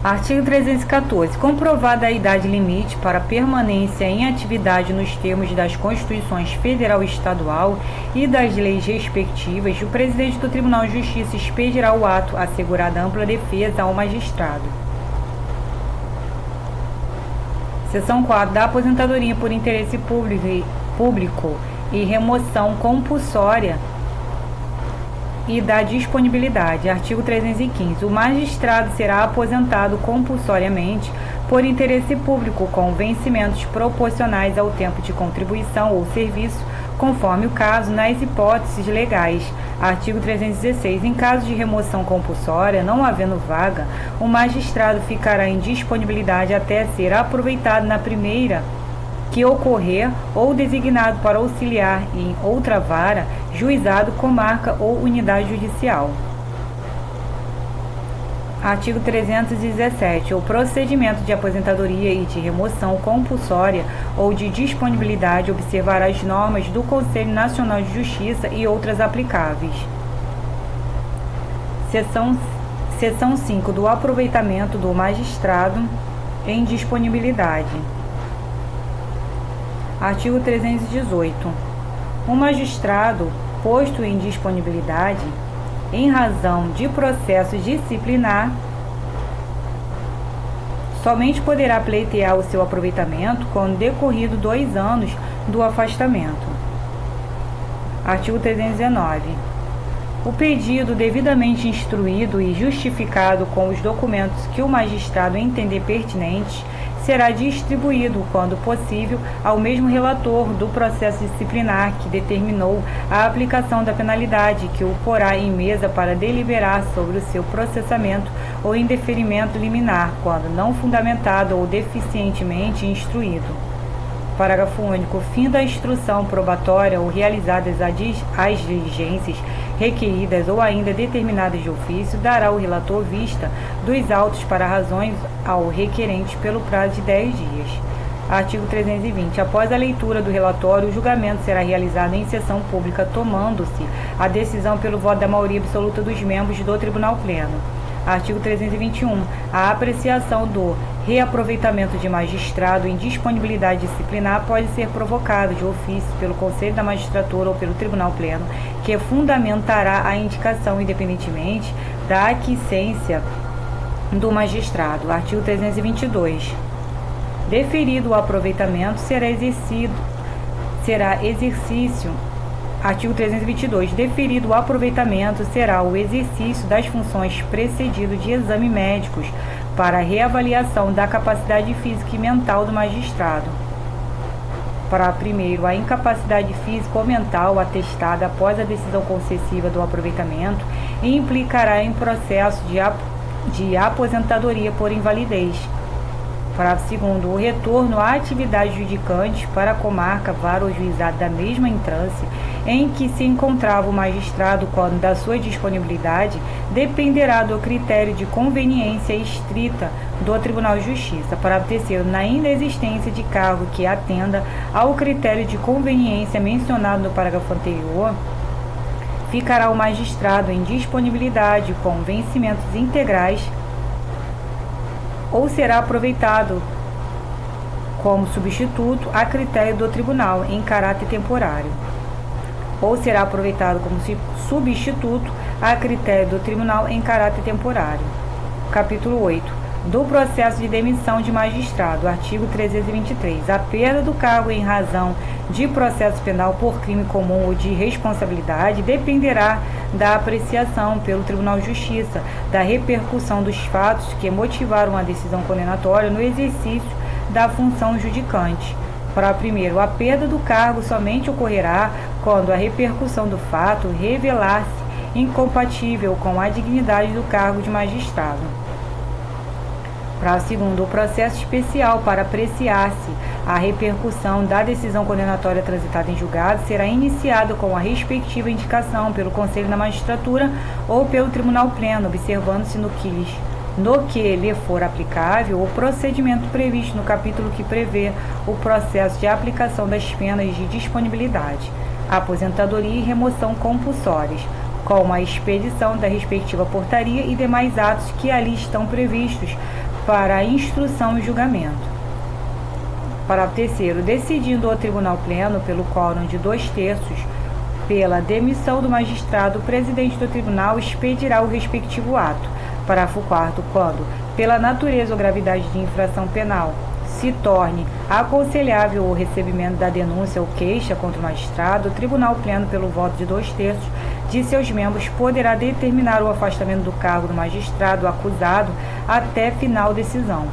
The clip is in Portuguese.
Artigo 314. Comprovada a idade limite para permanência em atividade nos termos das Constituições Federal e Estadual e das leis respectivas, o presidente do Tribunal de Justiça expedirá o ato, assegurada ampla defesa ao magistrado. Seção 4. Da aposentadoria por interesse público e remoção compulsória e da disponibilidade. Artigo 315. O magistrado será aposentado compulsoriamente por interesse público com vencimentos proporcionais ao tempo de contribuição ou serviço, conforme o caso, nas hipóteses legais. Artigo 316. Em caso de remoção compulsória, não havendo vaga, o magistrado ficará em disponibilidade até ser aproveitado na primeira que ocorrer ou designado para auxiliar em outra vara, juizado, comarca ou unidade judicial. Artigo 317. O procedimento de aposentadoria e de remoção compulsória ou de disponibilidade observará as normas do Conselho Nacional de Justiça e outras aplicáveis. Seção 5. Do aproveitamento do magistrado em disponibilidade. Artigo 318. O magistrado posto em disponibilidade em razão de processo disciplinar somente poderá pleitear o seu aproveitamento quando decorrido 2 anos do afastamento. Artigo 319. O pedido devidamente instruído e justificado com os documentos que o magistrado entender pertinentes será distribuído, quando possível, ao mesmo relator do processo disciplinar que determinou a aplicação da penalidade, que o porá em mesa para deliberar sobre o seu processamento ou indeferimento liminar, quando não fundamentado ou deficientemente instruído. Parágrafo único. Fim da instrução probatória ou realizadas as diligências requeridas ou ainda determinadas de ofício, dará o relator vista dos autos para razões ao requerente pelo prazo de 10 dias. Artigo 320. Após a leitura do relatório, o julgamento será realizado em sessão pública, tomando-se a decisão pelo voto da maioria absoluta dos membros do Tribunal Pleno. Artigo 321. A apreciação do reaproveitamento de magistrado em disponibilidade disciplinar pode ser provocada de ofício pelo Conselho da Magistratura ou pelo Tribunal Pleno, que fundamentará a indicação independentemente da aquiescência do magistrado. Artigo 322. Deferido o aproveitamento, Artigo 322. Deferido o aproveitamento, será o exercício das funções precedido de exame médicos para reavaliação da capacidade física e mental do magistrado. Para primeiro, a incapacidade física ou mental atestada após a decisão concessiva do aproveitamento implicará em processo de aposentadoria por invalidez. Parágrafo 2º. O retorno à atividade judicante para a comarca, vara ou juizado da mesma entrância em que se encontrava o magistrado quando da sua disponibilidade dependerá do critério de conveniência estrita do Tribunal de Justiça. Parágrafo 3º. Na inexistência de cargo que atenda ao critério de conveniência mencionado no parágrafo anterior, ficará o magistrado em disponibilidade com vencimentos integrais ou será aproveitado como substituto a critério do tribunal em caráter temporário, ou será aproveitado como substituto a critério do tribunal em caráter temporário. Capítulo 8. Do processo de demissão de magistrado. Artigo 323. A perda do cargo em razão de processo penal por crime comum ou de responsabilidade dependerá da apreciação pelo Tribunal de Justiça da repercussão dos fatos que motivaram a decisão condenatória no exercício da função judicante. Para primeiro, a perda do cargo somente ocorrerá quando a repercussão do fato revelar-se incompatível com a dignidade do cargo de magistrado. Parágrafo 2º. O processo especial para apreciar-se a repercussão da decisão condenatória transitada em julgado será iniciado com a respectiva indicação pelo Conselho da Magistratura ou pelo Tribunal Pleno, observando-se no que lhe for aplicável o procedimento previsto no capítulo que prevê o processo de aplicação das penas de disponibilidade, aposentadoria e remoção compulsórias, com a expedição da respectiva portaria e demais atos que ali estão previstos para a instrução e julgamento. Parágrafo 3º. Decidindo o Tribunal Pleno, pelo quórum de 2/3, pela demissão do magistrado, o presidente do tribunal expedirá o respectivo ato. Parágrafo 4º. Quando, pela natureza ou gravidade de infração penal, se torne aconselhável o recebimento da denúncia ou queixa contra o magistrado, o Tribunal Pleno, pelo voto de 2/3 de seus membros, poderá determinar o afastamento do cargo do magistrado acusado até final decisão.